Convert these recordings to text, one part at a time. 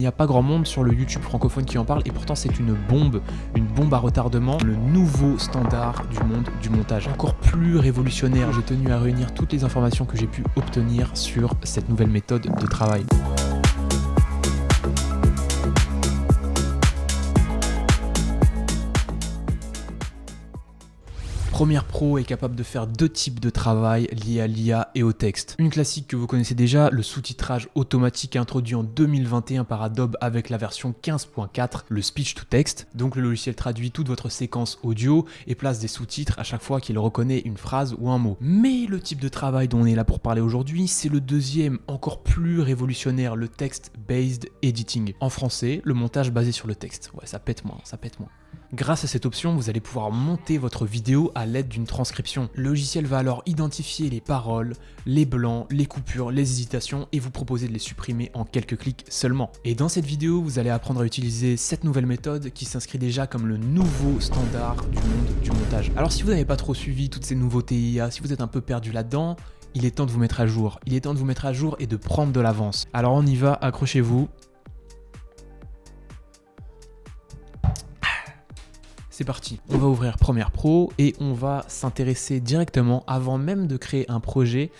Il n'y a pas grand monde sur le YouTube francophone qui en parle et pourtant c'est une bombe à retardement, le nouveau standard du monde du montage. Encore plus révolutionnaire, j'ai tenu à réunir toutes les informations que j'ai pu obtenir sur cette nouvelle méthode de travail. Premiere Pro est capable de faire deux types de travail liés à l'IA et au texte. Une classique que vous connaissez déjà, le sous-titrage automatique introduit en 2021 par Adobe avec la version 15.4, le speech to text. Donc le logiciel traduit toute votre séquence audio et place des sous-titres à chaque fois qu'il reconnaît une phrase ou un mot. Mais le type de travail dont on est là pour parler aujourd'hui, c'est le deuxième, encore plus révolutionnaire, le text-based editing. En français, le montage basé sur le texte. Ouais, ça pète moins, ça pète moins. Grâce à cette option, vous allez pouvoir monter votre vidéo à l'aide d'une transcription. Le logiciel va alors identifier les paroles, les blancs, les coupures, les hésitations et vous proposer de les supprimer en quelques clics seulement. Et dans cette vidéo, vous allez apprendre à utiliser cette nouvelle méthode qui s'inscrit déjà comme le nouveau standard du monde du montage. Alors si vous n'avez pas trop suivi toutes ces nouveautés IA, si vous êtes un peu perdu là-dedans, il est temps de vous mettre à jour. Il est temps de vous mettre à jour et de prendre de l'avance. Alors on y va, accrochez-vous. C'est parti, on va ouvrir Premiere Pro et on va s'intéresser directement, avant même de créer un projet,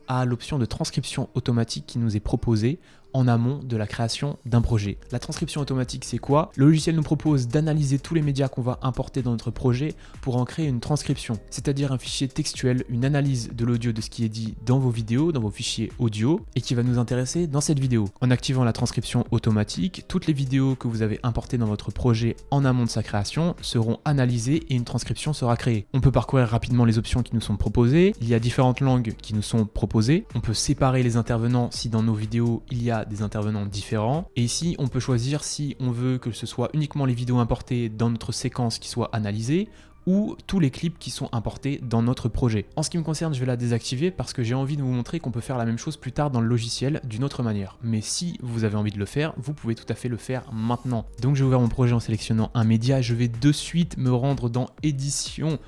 à l'option de transcription automatique qui nous est proposée en amont de la création d'un projet. La transcription automatique, c'est quoi? Le logiciel nous propose d'analyser tous les médias qu'on va importer dans notre projet pour en créer une transcription, c'est-à-dire un fichier textuel, une analyse de l'audio de ce qui est dit dans vos vidéos, dans vos fichiers audio, et qui va nous intéresser dans cette vidéo. En activant la transcription automatique, toutes les vidéos que vous avez importées dans votre projet en amont de sa création seront analysées et une transcription sera créée. On peut parcourir rapidement les options qui nous sont proposées. Il y a différentes langues qui nous sont proposées. On peut séparer les intervenants si dans nos vidéos il y a des intervenants différents. Et ici, on peut choisir si on veut que ce soit uniquement les vidéos importées dans notre séquence qui soient analysées ou tous les clips qui sont importés dans notre projet. En ce qui me concerne, je vais la désactiver parce que j'ai envie de vous montrer qu'on peut faire la même chose plus tard dans le logiciel d'une autre manière. Mais si vous avez envie de le faire, vous pouvez tout à fait le faire maintenant. Donc j'ai ouvert mon projet en sélectionnant un média. Je vais de suite me rendre dans Édition,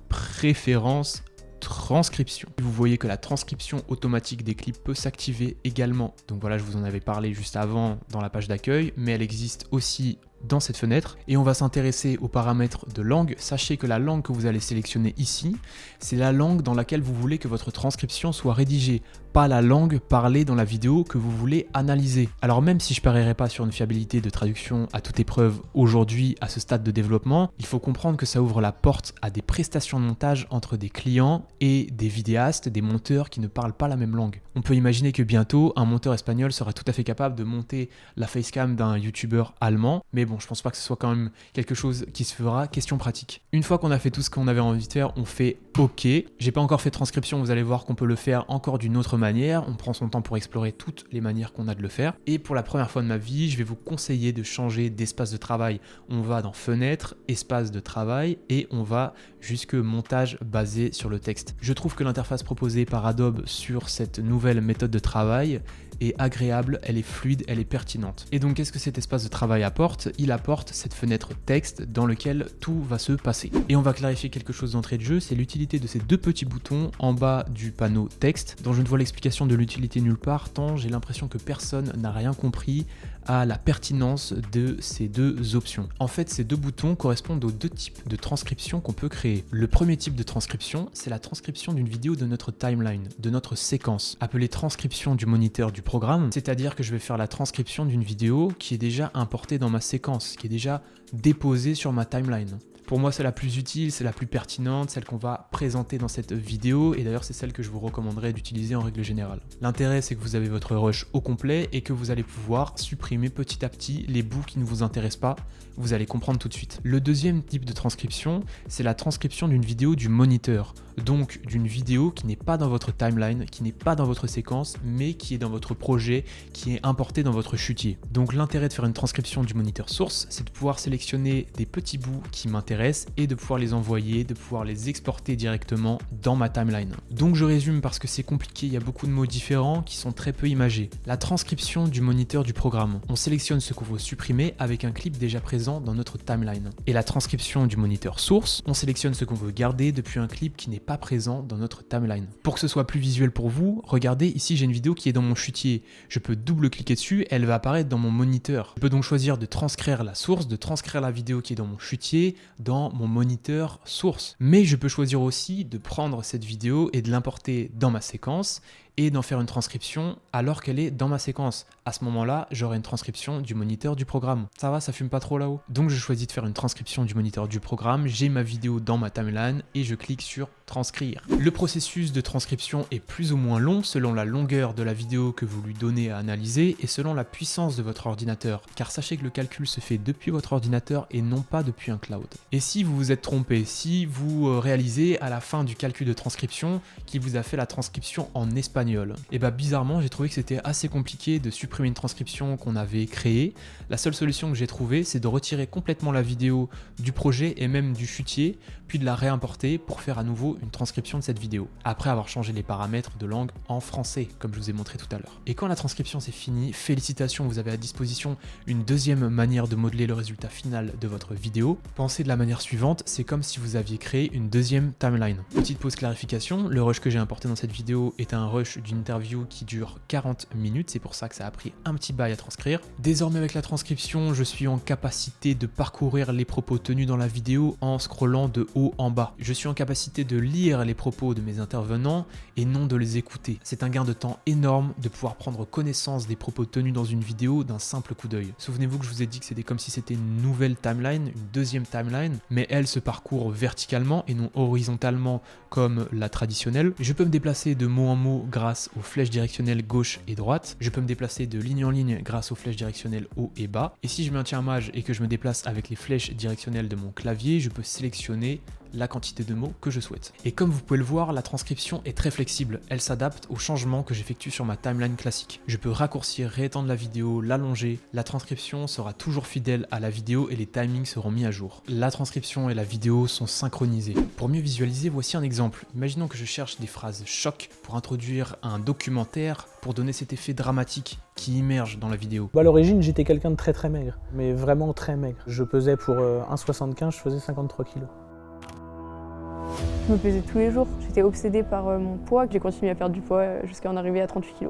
Préférences, Transcription. Vous voyez que la transcription automatique des clips peut s'activer également. Donc voilà, je vous en avais parlé juste avant dans la page d'accueil, mais elle existe aussi dans cette fenêtre. Et on va s'intéresser aux paramètres de langue. Sachez que la langue que vous allez sélectionner ici, c'est la langue dans laquelle vous voulez que votre transcription soit rédigée, pas la langue parlée dans la vidéo que vous voulez analyser. Alors même si je ne parierai pas sur une fiabilité de traduction à toute épreuve aujourd'hui à ce stade de développement, il faut comprendre que ça ouvre la porte à des prestations de montage entre des clients et des vidéastes, des monteurs qui ne parlent pas la même langue. On peut imaginer que bientôt, un monteur espagnol sera tout à fait capable de monter la facecam d'un youtubeur allemand, mais bon, je pense pas que ce soit quand même quelque chose qui se fera. Question pratique. Une fois qu'on a fait tout ce qu'on avait envie de faire, on fait OK. J'ai pas encore fait de transcription, vous allez voir qu'on peut le faire encore d'une autre manière. On prend son temps pour explorer toutes les manières qu'on a de le faire. Et pour la première fois de ma vie, je vais vous conseiller de changer d'espace de travail. On va dans Fenêtre, Espace de travail et on va jusque Montage basé sur le texte. Je trouve que l'interface proposée par Adobe sur cette nouvelle méthode de travail est agréable, elle est fluide, elle est pertinente. Et donc qu'est-ce que cet espace de travail apporte? Il apporte cette fenêtre texte dans lequel tout va se passer. Et on va clarifier quelque chose d'entrée de jeu, c'est l'utilité de ces deux petits boutons en bas du panneau texte, dont je ne vois l'explication de l'utilité nulle part, tant j'ai l'impression que personne n'a rien compris à la pertinence de ces deux options. En fait, ces deux boutons correspondent aux deux types de transcription qu'on peut créer. Le premier type de transcription, c'est la transcription d'une vidéo de notre timeline, de notre séquence, appelée transcription du moniteur du programme, c'est-à-dire que je vais faire la transcription d'une vidéo qui est déjà importée dans ma séquence, qui est déjà déposée sur ma timeline. Pour moi, c'est la plus utile, c'est la plus pertinente, celle qu'on va présenter dans cette vidéo et d'ailleurs c'est celle que je vous recommanderais d'utiliser en règle générale. L'intérêt, c'est que vous avez votre rush au complet et que vous allez pouvoir supprimer petit à petit les bouts qui ne vous intéressent pas. Vous allez comprendre tout de suite. Le deuxième type de transcription, c'est la transcription d'une vidéo du moniteur. Donc d'une vidéo qui n'est pas dans votre timeline, qui n'est pas dans votre séquence, mais qui est dans votre projet, qui est importée dans votre chutier. Donc l'intérêt de faire une transcription du moniteur source, c'est de pouvoir sélectionner des petits bouts qui m'intéressent m'intéressent et de pouvoir les envoyer, de pouvoir les exporter directement dans ma timeline. Donc je résume parce que c'est compliqué, il y a beaucoup de mots différents qui sont très peu imagés. La transcription du moniteur du programme. On sélectionne ce qu'on veut supprimer avec un clip déjà présent dans notre timeline. Et la transcription du moniteur source, on sélectionne ce qu'on veut garder depuis un clip qui n'est pas présent dans notre timeline. Pour que ce soit plus visuel pour vous, regardez ici j'ai une vidéo qui est dans mon chutier. Je peux double-cliquer dessus, elle va apparaître dans mon moniteur. Je peux donc choisir de transcrire la source, de transcrire la vidéo qui est dans mon chutier, dans mon moniteur source. Mais je peux choisir aussi de prendre cette vidéo et de l'importer dans ma séquence et d'en faire une transcription alors qu'elle est dans ma séquence. À ce moment-là, j'aurai une transcription du moniteur du programme. Ça va, ça fume pas trop là-haut? Donc je choisis de faire une transcription du moniteur du programme, j'ai ma vidéo dans ma timeline et je clique sur transcrire. Le processus de transcription est plus ou moins long selon la longueur de la vidéo que vous lui donnez à analyser et selon la puissance de votre ordinateur, car sachez que le calcul se fait depuis votre ordinateur et non pas depuis un cloud. Et si vous vous êtes trompé, si vous réalisez à la fin du calcul de transcription qu'il vous a fait la transcription en espagnol, et bah bizarrement j'ai trouvé que c'était assez compliqué de supprimer une transcription qu'on avait créée. La seule solution que j'ai trouvée, c'est de retirer complètement la vidéo du projet et même du chutier, puis de la réimporter pour faire à nouveau une transcription de cette vidéo, après avoir changé les paramètres de langue en français, comme je vous ai montré tout à l'heure. Et quand la transcription c'est fini, félicitations, vous avez à disposition une deuxième manière de modeler le résultat final de votre vidéo. Pensez de la manière suivante, c'est comme si vous aviez créé une deuxième timeline. Petite pause clarification, le rush que j'ai importé dans cette vidéo est un rush d'une interview qui dure 40 minutes, c'est pour ça que ça a pris un petit bail à transcrire. Désormais avec la transcription, je suis en capacité de parcourir les propos tenus dans la vidéo en scrollant de haut en bas. Je suis en capacité de lire les propos de mes intervenants et non de les écouter. C'est un gain de temps énorme de pouvoir prendre connaissance des propos tenus dans une vidéo d'un simple coup d'œil. Souvenez-vous que je vous ai dit que c'était comme si c'était une nouvelle timeline, une deuxième timeline, mais elle se parcourt verticalement et non horizontalement comme la traditionnelle. Je peux me déplacer de mot en mot grâce aux flèches directionnelles gauche et droite. Je peux me déplacer de ligne en ligne grâce aux flèches directionnelles haut et bas. Et si je maintiens un maj et que je me déplace avec les flèches directionnelles de mon clavier, je peux sélectionner la quantité de mots que je souhaite. Et comme vous pouvez le voir, la transcription est très flexible. Elle s'adapte aux changements que j'effectue sur ma timeline classique. Je peux raccourcir, réétendre la vidéo, l'allonger. La transcription sera toujours fidèle à la vidéo et les timings seront mis à jour. La transcription et la vidéo sont synchronisées. Pour mieux visualiser, voici un exemple. Imaginons que je cherche des phrases choc pour introduire un documentaire pour donner cet effet dramatique qui immerge dans la vidéo. À l'origine, j'étais quelqu'un de très maigre, mais vraiment très maigre. Je pesais pour 1,75, je faisais 53 kg. Je me pesais tous les jours, j'étais obsédée par mon poids, j'ai continué à perdre du poids jusqu'à en arriver à 38 kg.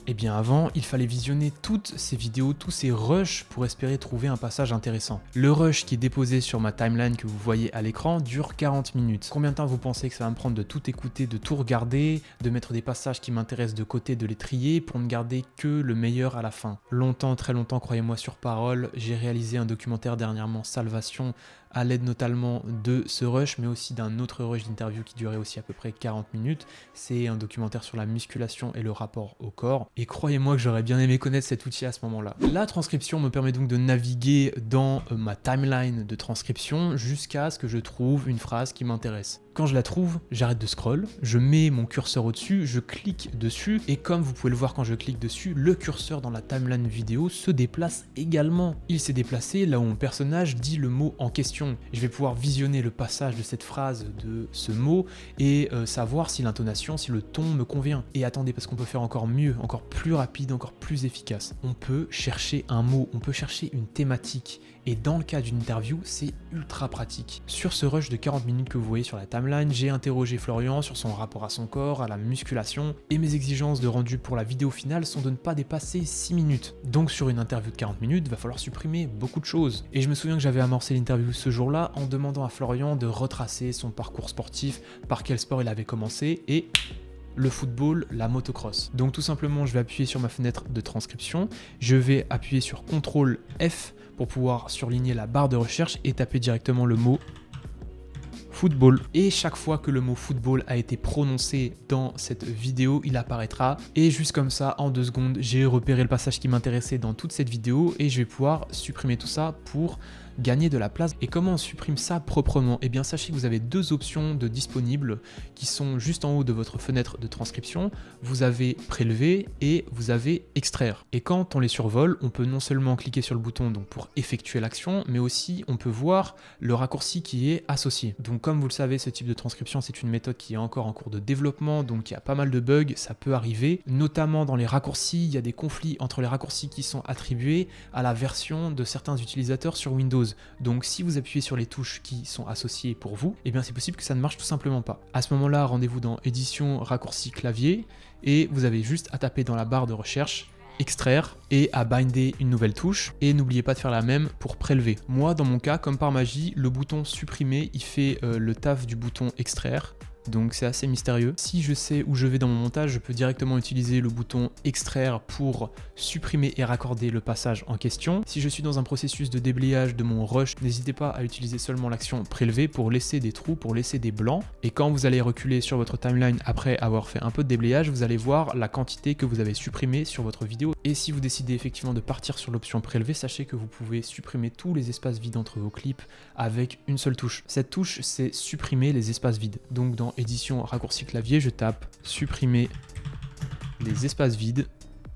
Et bien avant, il fallait visionner toutes ces vidéos, tous ces rushs pour espérer trouver un passage intéressant. Le rush qui est déposé sur ma timeline que vous voyez à l'écran dure 40 minutes. Combien de temps vous pensez que ça va me prendre de tout écouter, de tout regarder, de mettre des passages qui m'intéressent de côté, de les trier pour ne garder que le meilleur à la fin? Longtemps, très longtemps, croyez-moi sur parole, j'ai réalisé un documentaire dernièrement, Salvation, à l'aide notamment de ce rush, mais aussi d'un autre rush d'interview qui durait aussi à peu près 40 minutes. C'est un documentaire sur la musculation et le rapport au corps. Et croyez-moi que j'aurais bien aimé connaître cet outil à ce moment-là. La transcription me permet donc de naviguer dans ma timeline de transcription jusqu'à ce que je trouve une phrase qui m'intéresse. Quand je la trouve, j'arrête de scroll, je mets mon curseur au-dessus, je clique dessus, et comme vous pouvez le voir quand je clique dessus, le curseur dans la timeline vidéo se déplace également. Il s'est déplacé là où mon personnage dit le mot en question. Je vais pouvoir visionner le passage de cette phrase, de ce mot, et savoir si l'intonation, si le ton me convient. Et attendez, parce qu'on peut faire encore mieux, encore plus rapide, encore plus efficace. On peut chercher un mot, on peut chercher une thématique. Et dans le cas d'une interview, c'est ultra pratique. Sur ce rush de 40 minutes que vous voyez sur la timeline, j'ai interrogé Florian sur son rapport à son corps, à la musculation, et mes exigences de rendu pour la vidéo finale sont de ne pas dépasser 6 minutes. Donc sur une interview de 40 minutes, il va falloir supprimer beaucoup de choses. Et je me souviens que j'avais amorcé l'interview ce jour-là en demandant à Florian de retracer son parcours sportif, par quel sport il avait commencé, et le football, la motocross. Donc tout simplement, je vais appuyer sur ma fenêtre de transcription, je vais appuyer sur CTRL F pour pouvoir surligner la barre de recherche et taper directement le mot football. Et chaque fois que le mot football a été prononcé dans cette vidéo, il apparaîtra. Et juste comme ça, en 2 secondes, j'ai repéré le passage qui m'intéressait dans toute cette vidéo et je vais pouvoir supprimer tout ça pour gagner de la place. Et comment on supprime ça proprement? Eh bien sachez que vous avez deux options de disponibles qui sont juste en haut de votre fenêtre de transcription. Vous avez prélever et vous avez extraire. Et quand on les survole, on peut non seulement cliquer sur le bouton donc pour effectuer l'action, mais aussi on peut voir le raccourci qui est associé. Donc comme vous le savez, ce type de transcription, c'est une méthode qui est encore en cours de développement, donc il y a pas mal de bugs, ça peut arriver, notamment dans les raccourcis. Il y a des conflits entre les raccourcis qui sont attribués à la version de certains utilisateurs sur Windows. Donc si vous appuyez sur les touches qui sont associées pour vous, eh bien c'est possible que ça ne marche tout simplement pas. À ce moment-là, rendez-vous dans édition raccourci clavier et vous avez juste à taper dans la barre de recherche extraire et à binder une nouvelle touche, et n'oubliez pas de faire la même pour prélever. Moi dans mon cas, comme par magie, le bouton supprimer il fait le taf du bouton extraire. Donc c'est assez mystérieux. Si je sais où je vais dans mon montage, je peux directement utiliser le bouton extraire pour supprimer et raccorder le passage en question. Si je suis dans un processus de déblayage de mon rush, n'hésitez pas à utiliser seulement l'action prélever pour laisser des trous, pour laisser des blancs. Et quand vous allez reculer sur votre timeline après avoir fait un peu de déblayage, vous allez voir la quantité que vous avez supprimée sur votre vidéo. Et si vous décidez effectivement de partir sur l'option prélever, sachez que vous pouvez supprimer tous les espaces vides entre vos clips avec une seule touche. Cette touche, c'est supprimer les espaces vides. Donc dans édition raccourci clavier, je tape supprimer les espaces vides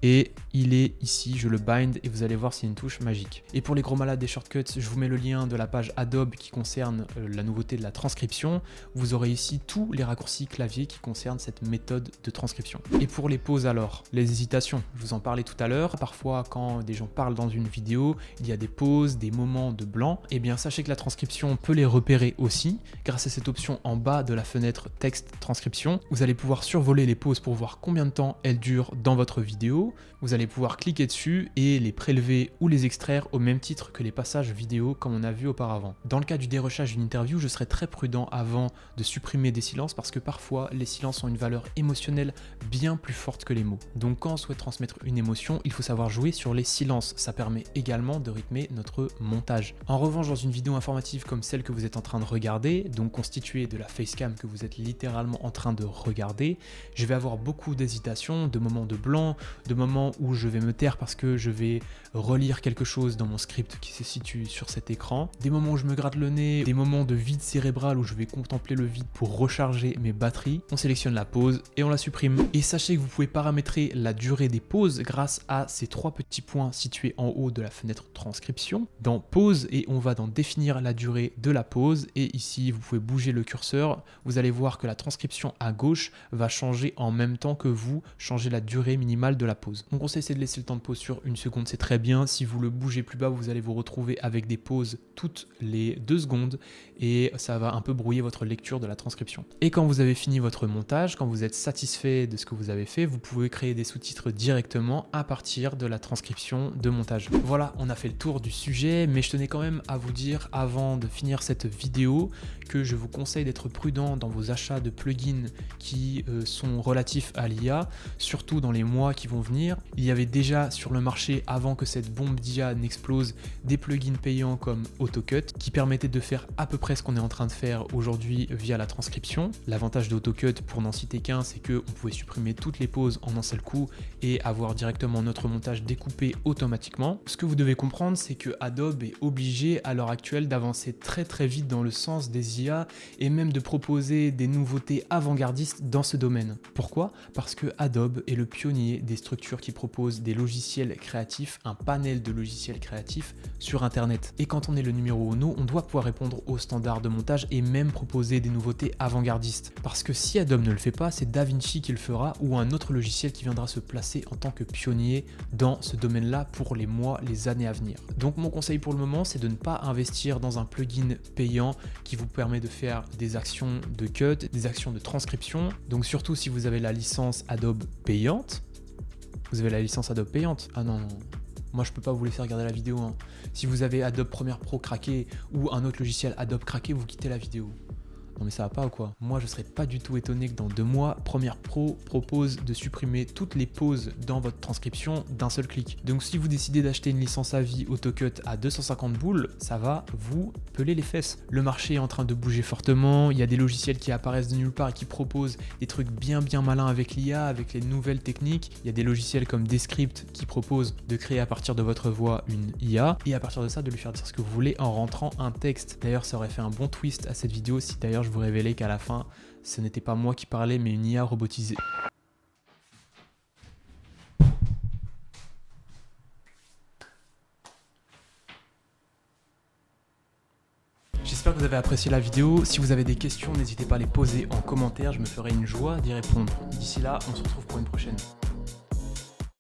et il est ici, je le bind et vous allez voir c'est une touche magique. Et pour les gros malades des shortcuts, je vous mets le lien de la page Adobe qui concerne la nouveauté de la transcription. Vous aurez ici tous les raccourcis clavier qui concernent cette méthode de transcription. Et pour les pauses alors, les hésitations, je vous en parlais tout à l'heure. Parfois quand des gens parlent dans une vidéo, il y a des pauses, des moments de blanc. Et bien sachez que la transcription peut les repérer aussi. Grâce à cette option en bas de la fenêtre texte transcription, vous allez pouvoir survoler les pauses pour voir combien de temps elles durent dans votre vidéo. Vous allez pouvoir cliquer dessus et les prélever ou les extraire au même titre que les passages vidéo comme on a vu auparavant. Dans le cas du dérushage d'une interview, je serais très prudent avant de supprimer des silences parce que parfois les silences ont une valeur émotionnelle bien plus forte que les mots. Donc quand on souhaite transmettre une émotion, il faut savoir jouer sur les silences. Ça permet également de rythmer notre montage. En revanche, dans une vidéo informative comme celle que vous êtes en train de regarder, donc constituée de la facecam que vous êtes littéralement en train de regarder, je vais avoir beaucoup d'hésitations, de moments de blanc, de moments où je vais me taire parce que je vais relire quelque chose dans mon script qui se situe sur cet écran, des moments où je me gratte le nez, des moments de vide cérébral où je vais contempler le vide pour recharger mes batteries. On sélectionne la pause et on la supprime. Et sachez que vous pouvez paramétrer la durée des pauses grâce à ces trois petits points situés en haut de la fenêtre transcription. Dans pause, et on va dans définir la durée de la pause, et ici vous pouvez bouger le curseur, vous allez voir que la transcription à gauche va changer en même temps que vous changez la durée minimale de la pause. Mon conseil c'est de laisser le temps de pause sur 1 seconde, c'est très bien. Si vous le bougez plus bas, vous allez vous retrouver avec des pauses toutes les 2 secondes et ça va un peu brouiller votre lecture de la transcription. Et quand vous avez fini votre montage, quand vous êtes satisfait de ce que vous avez fait, vous pouvez créer des sous-titres directement à partir de la transcription de montage. Voilà, on a fait le tour du sujet, mais je tenais quand même à vous dire avant de finir cette vidéo que je vous conseille d'être prudent dans vos achats de plugins qui sont relatifs à l'IA, surtout dans les mois qui vont venir. Il y avait déjà sur le marché, avant que cette bombe d'IA n'explose, des plugins payants comme AutoCut qui permettaient de faire à peu près ce qu'on est en train de faire aujourd'hui via la transcription. L'avantage d'AutoCut, pour n'en citer qu'un, c'est qu'on pouvait supprimer toutes les pauses en un seul coup et avoir directement notre montage découpé automatiquement. Ce que vous devez comprendre, c'est que Adobe est obligé à l'heure actuelle d'avancer très vite dans le sens des IA et même de proposer des nouveautés avant-gardistes dans ce domaine. Pourquoi ? Parce que Adobe est le pionnier des structures qui proposent des logiciels créatifs, un panel de logiciels créatifs sur Internet. Et quand on est le numéro uno, on doit pouvoir répondre aux standards de montage et même proposer des nouveautés avant-gardistes. Parce que si Adobe ne le fait pas, c'est DaVinci qui le fera ou un autre logiciel qui viendra se placer en tant que pionnier dans ce domaine-là pour les mois, les années à venir. Donc mon conseil pour le moment, c'est de ne pas investir dans un plugin payant qui vous permet de faire des actions de cut, des actions de transcription. Donc surtout si vous avez la licence Adobe payante. Vous avez la licence Adobe payante? Ah non, moi je peux pas vous laisser regarder la vidéo. Hein. Si vous avez Adobe Premiere Pro craqué ou un autre logiciel Adobe craqué, vous quittez la vidéo. Non mais ça va pas ou quoi? Moi je serais pas du tout étonné que dans 2 mois, Premiere Pro propose de supprimer toutes les pauses dans votre transcription d'un seul clic. Donc si vous décidez d'acheter une licence à vie AutoCut à 250 boules, ça va vous peler les fesses. Le marché est en train de bouger fortement, il y a des logiciels qui apparaissent de nulle part et qui proposent des trucs bien malins avec l'IA, avec les nouvelles techniques. Il y a des logiciels comme Descript qui proposent de créer à partir de votre voix une IA et à partir de ça de lui faire dire ce que vous voulez en rentrant un texte. D'ailleurs ça aurait fait un bon twist à cette vidéo si d'ailleurs je vous révélais qu'à la fin ce n'était pas moi qui parlais mais une IA robotisée. J'espère que vous avez apprécié la vidéo. Si vous avez des questions, n'hésitez pas à les poser en commentaire. Je me ferai une joie d'y répondre. D'ici là, on se retrouve pour une prochaine.